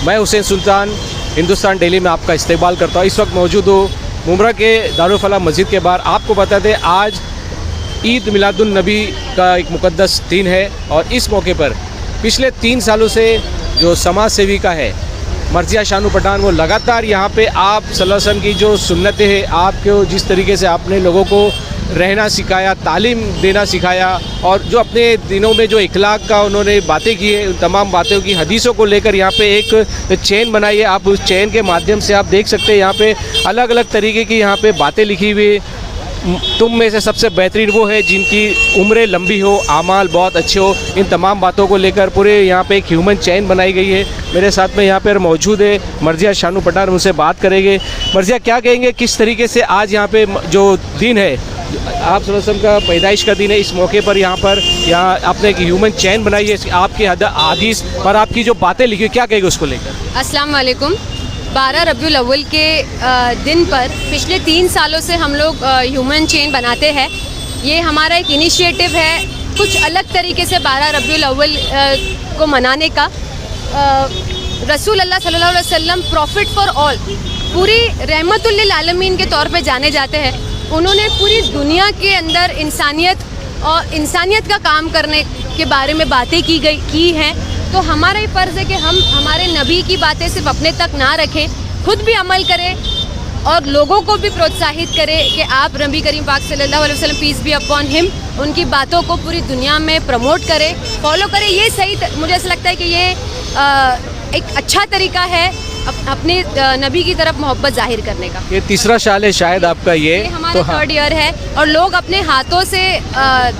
मैं हुसैन सुल्तान हिंदुस्तान डेली में आपका इस्तेमाल करता हूँ। इस वक्त मौजूद हूँ मुमरा के दारुल फलाह मस्जिद के बाहर। आपको बता दें आज ईद मिलादुन नबी का एक मुक़द्दस दिन है और इस मौके पर पिछले 3 सालों से जो समाज सेविका है मर्जिया शानू पठान, वो लगातार यहाँ पे आप सल्लल्लाहु अलैहि वसल्लम की जो सुन्नतें हैं, आपको जिस तरीके से आपने लोगों को रहना सिखाया, तालीम देना सिखाया और जो अपने दिनों में जो इखलाक का उन्होंने बातें की है, उन तमाम बातों की हदीसों को लेकर यहाँ पे एक चेन बनाई है। आप उस चेन के माध्यम से आप देख सकते हैं यहाँ पे अलग अलग तरीके की यहाँ पे बातें लिखी हुई। तुम में से सबसे बेहतरीन वो है जिनकी उम्रें लंबी हो, आमाल बहुत अच्छे हो। इन तमाम बातों को लेकर पूरे यहाँ पे एक ह्यूमन चेन बनाई गई है। मेरे साथ में यहाँ पर मौजूद है मर्जिया शानू पठान, उनसे बात करेंगे। मर्जिया, क्या कहेंगे किस तरीके से आज यहाँ पे जो दिन है, आप सल्लल्लाहु अलैहि वसल्लम का पैदाइश का दिन है, इस मौके पर यहाँ आपने एक ह्यूमन चेन बनाई है, आपके हदीस और आपकी जो बातें लिखी, क्या कहेंगे उसको लेकर? अस्सलाम वालेकुम। 12 रबीउल अव्वल के दिन पर पिछले 3 सालों से हम लोग ह्यूमन चेन बनाते हैं। ये हमारा एक इनिशिएटिव है कुछ अलग तरीके से 12 रबीउल अव्वल को मनाने का। रसूल अल्लाह सल्लल्लाहु अलैहि वसल्लम प्रॉफिट फॉर ऑल, पूरी रहमतुल लिल आलमीन के तौर पे जाने जाते हैं। उन्होंने पूरी दुनिया के अंदर इंसानियत का काम करने के बारे में बातें की हैं। तो हमारा ही फ़र्ज़ है कि हम हमारे नबी की बातें सिर्फ अपने तक ना रखें, खुद भी अमल करें और लोगों को भी प्रोत्साहित करें कि आप नबी करीम पाक सल्लल्लाहु अलैहि वसल्लम पीस बी अपॉन हिम, उनकी बातों को पूरी दुनिया में प्रमोट करें, फॉलो करें। ये सही मुझे ऐसा लगता है कि ये एक अच्छा तरीका है अपने नबी की तरफ मोहब्बत जाहिर करने का। ये तीसरा साल है शायद आपका, ये हमारा तो 3rd ईयर है और लोग अपने हाथों से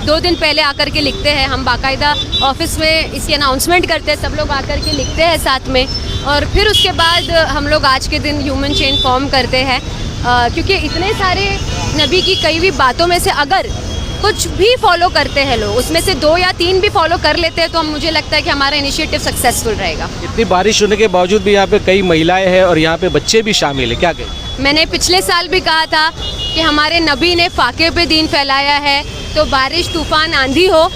2 दिन पहले आकर के लिखते हैं। हम बाकायदा ऑफिस में इसकी अनाउंसमेंट करते हैं, सब लोग आकर के लिखते हैं साथ में, और फिर उसके बाद हम लोग आज के दिन ह्यूमन चेन फॉर्म करते हैं। क्योंकि इतने सारे नबी की कई भी बातों में से अगर कुछ भी फॉलो करते हैं लोग, उसमें से 2 या 3 भी फॉलो कर लेते हैं, तो मुझे लगता है कि हमारा इनिशिएटिव सक्सेसफुल रहेगा। इतनी बारिश होने के बावजूद भी यहाँ पे कई महिलाएं हैं और यहाँ पे बच्चे भी शामिल हैं, क्या कहें? मैंने पिछले साल भी कहा था कि हमारे नबी ने फाके पे दीन फैलाया है, तो बारिश, तूफान, आंधी हो,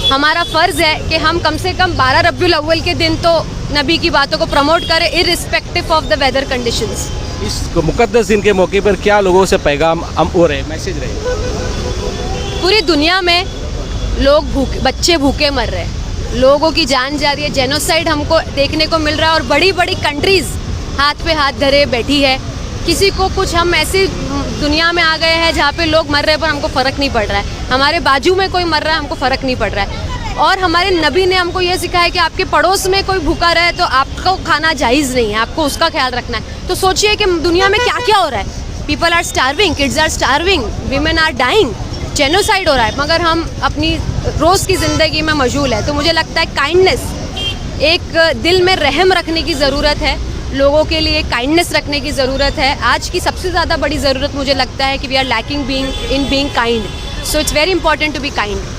हमारा फ़र्ज़ है कि हम कम से कम 12 रबीउल अव्वल के दिन तो नबी की बातों को प्रमोट करें irrespective of the weather conditions. इस मुक़द्दस दिन के मौके पर क्या लोगों से पैगाम हो रहे, मैसेज रहे? पूरी दुनिया में बच्चे भूखे मर रहे हैं, लोगों की जान जा रही है, जेनोसाइड हमको देखने को मिल रहा है और बड़ी बड़ी कंट्रीज़ हाथ पे हाथ धरे बैठी है। किसी को कुछ, हम ऐसी दुनिया में आ गए हैं जहाँ पे लोग मर रहे हैं पर हमको फ़र्क नहीं पड़ रहा है। हमारे बाजू में कोई मर रहा है, हमको फ़र्क नहीं पड़ रहा है। और हमारे नबी ने हमको ये सिखाया कि आपके पड़ोस में कोई भूखा रहे तो आपको खाना जायज़ नहीं है, आपको उसका ख्याल रखना है। तो सोचिए कि दुनिया में क्या क्या हो रहा है। People are starving, kids are starving, women are dying, genocide हो रहा है, मगर हम अपनी रोज़ की ज़िंदगी में मशगूल है। तो मुझे लगता है काइंडनेस, एक दिल में रहम रखने की ज़रूरत है, लोगों के लिए काइंडनेस रखने की ज़रूरत है। आज की सबसे ज़्यादा बड़ी ज़रूरत मुझे लगता है कि we are lacking being kind, so it's very important to be kind.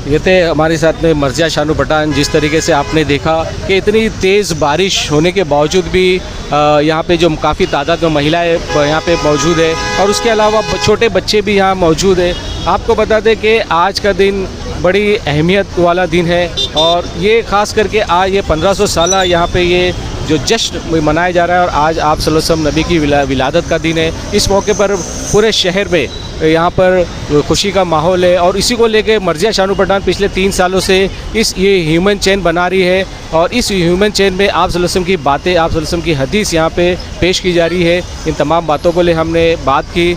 ये थे हमारे साथ में मर्जिया शानू पठान। जिस तरीके से आपने देखा कि इतनी तेज़ बारिश होने के बावजूद भी यहाँ पे जो काफ़ी तादाद में महिलाएं यहाँ पे मौजूद है और उसके अलावा छोटे बच्चे भी यहाँ मौजूद है। आपको बता दें कि आज का दिन बड़ी अहमियत वाला दिन है और ये ख़ास करके आज ये 1500 साल यहाँ पे ये जो जश्न मनाया जा रहा है और आज आप सल्लल्लाहु अलैहि वसल्लम नबी की विलादत का दिन है। इस मौके पर पूरे शहर में यहाँ पर खुशी का माहौल है और इसी को लेके मर्जिया शानू पठान पिछले 3 सालों से ये ह्यूमन चेन बना रही है और इस ह्यूमन चेन में आप सल्लल्लाहु अलैहि वसल्लम की बातें, आप सल्लल्लाहु अलैहि वसल्लम की हदीस यहाँ पे पेश की जा रही है। इन तमाम बातों को ले हमने बात की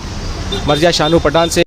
मर्जिया शानू पठान से।